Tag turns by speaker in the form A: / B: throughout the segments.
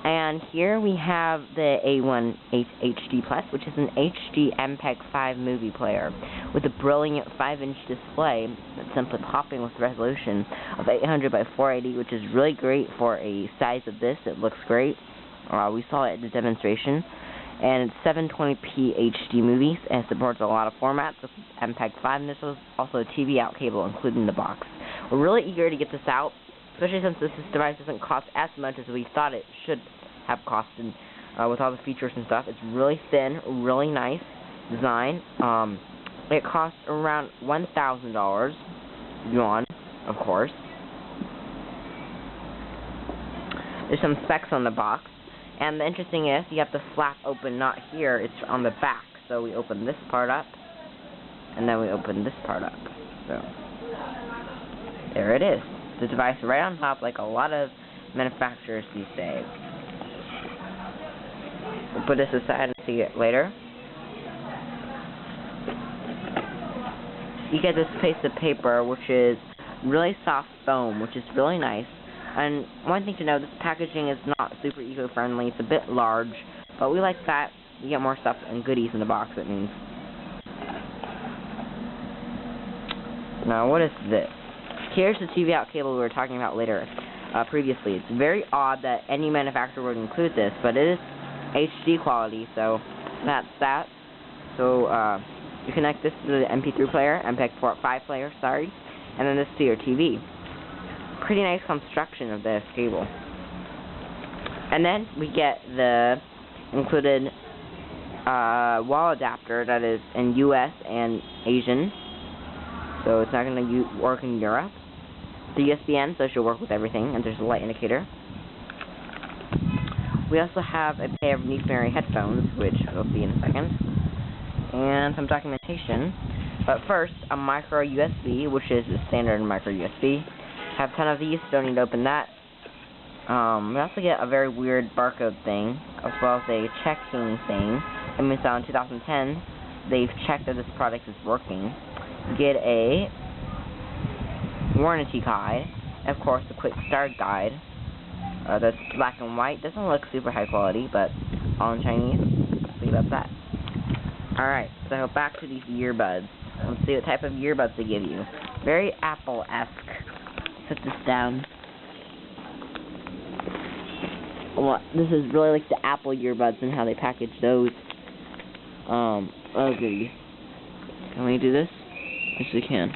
A: And here we have the A1 HD Plus, which is an HD Mp5 movie player with a brilliant 5-inch display that's simply popping with resolution of 800 by 480, which is really great for a size of this. It looks great. We saw it at the demonstration. And it's 720p HD movies, and it supports a lot of formats with Mp5, and there's also a TV out cable included in the box. We're really eager to get this out, especially since this device doesn't cost as much as we thought it should have costed with all the features and stuff. It's really thin, really nice design. It costs around $1,000 yuan, of course. There's some specs on the box. And the interesting is, you have the flap open, not here, it's on the back. So we open this part up, and then we open this part up. So, there it is. The device right on top, like a lot of manufacturers these days. We'll put this aside and see it later. You get this piece of paper, which is really soft foam, which is really nice. And one thing to know, this packaging is not super eco-friendly. It's a bit large, but we like that. You get more stuff and goodies in the box, it means. Now, what is this? Here's the TV out cable we were talking about previously. It's very odd that any manufacturer would include this, but it is HD quality, so that's that. So, you connect this to the MP3 player, Mp5 player, sorry, and then this to your TV. Pretty nice construction of this cable. And then we get the included wall adapter that is in US and Asian, so it's not going to work in Europe. The USB-N, so it should work with everything, and there's a light indicator. We also have a pair of Newsmy headphones, which we'll see in a second, and some documentation. But first, a micro USB, which is the standard micro USB. Have a ton of these, don't need to open that. We also get a very weird barcode thing, as well as a checking thing. And we saw in 2010, they've checked that this product is working. Get a warranty guide, and of course, a quick start guide. That's black and white. Doesn't look super high quality, but all in Chinese. Let's see about that. Alright, so back to these earbuds. Let's see what type of earbuds they give you. Very Apple-esque. Put this down. Well, this is really like the Apple earbuds and how they package those. Oh goody. Can we do this? Yes, we can.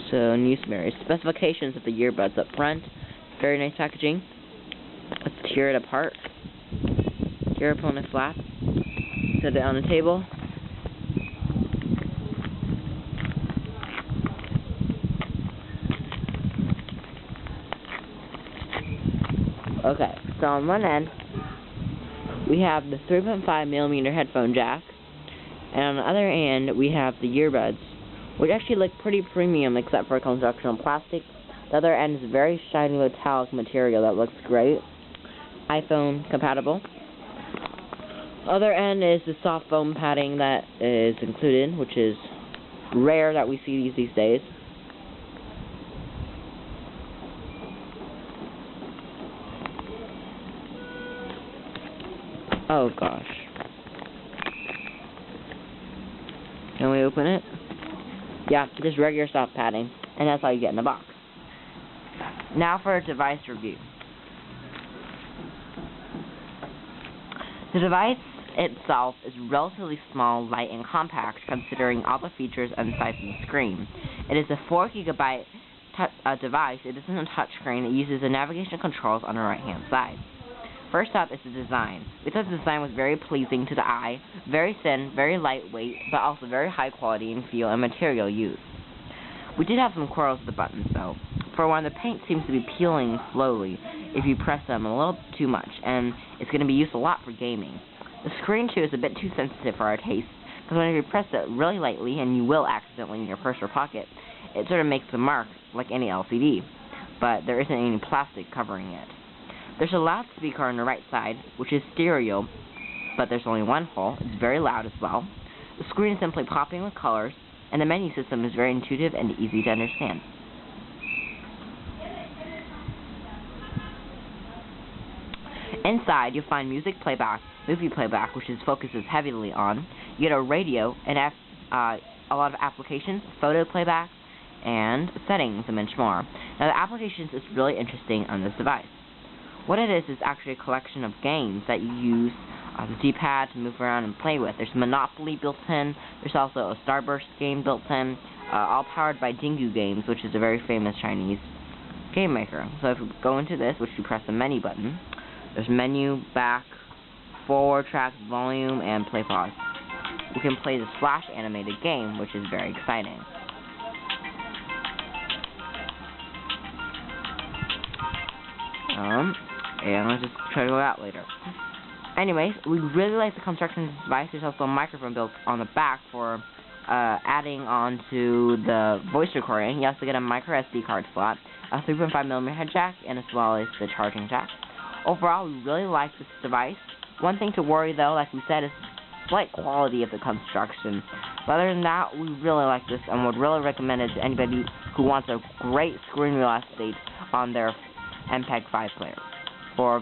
A: So, Newsmy. Specifications of the earbuds up front. Very nice packaging. Let's tear it apart. Tear it on a flap. Set it on the table. Okay, so on one end, we have the 3.5mm headphone jack, and on the other end, we have the earbuds, which actually look pretty premium except for construction plastic. The other end is very shiny metallic material that looks great. iPhone compatible. Other end is the soft foam padding that is included, which is rare that we see these days. Oh gosh. Can we open it? Yeah, just regular soft padding, and that's all you get in the box. Now for a device review. The device itself is relatively small, light, and compact considering all the features and size of the screen. It is a 4 GB device. It isn't a touchscreen. It uses the navigation controls on the right-hand side. First up is the design. We thought the design was very pleasing to the eye, very thin, very lightweight, but also very high quality in feel and material used. We did have some quarrels with the buttons though. For one, the paint seems to be peeling slowly if you press them a little too much, and it's going to be used a lot for gaming. The screen too is a bit too sensitive for our taste, because whenever you press it really lightly, and you will accidentally in your purse or pocket, it sort of makes a mark like any LCD, but there isn't any plastic covering it. There's a loudspeaker on the right side, which is stereo, but there's only one hole. It's very loud as well. The screen is simply popping with colors, and the menu system is very intuitive and easy to understand. Inside, you'll find music playback, movie playback, which focuses heavily on. You get a radio, and a lot of applications, photo playback, and settings, and much more. Now, the applications is really interesting on this device. What it is actually a collection of games that you use the D-pad to move around and play with. There's Monopoly built in. There's also a Starburst game built in, all powered by Dingu Games, which is a very famous Chinese game maker. So if you go into this, which you press the menu button, there's menu, back, forward track, volume, and play pause. You can play this flash animated game, which is very exciting. And I'll just try to go out later. Anyways, we really like the construction of this device. There's also a microphone built on the back for adding on to the voice recording. You also get a micro SD card slot, a 3.5mm head jack, and as well as the charging jack. Overall, we really like this device. One thing to worry though, like we said, is the slight quality of the construction. But other than that, we really like this and would really recommend it to anybody who wants a great screen real estate on their Mp5 player. For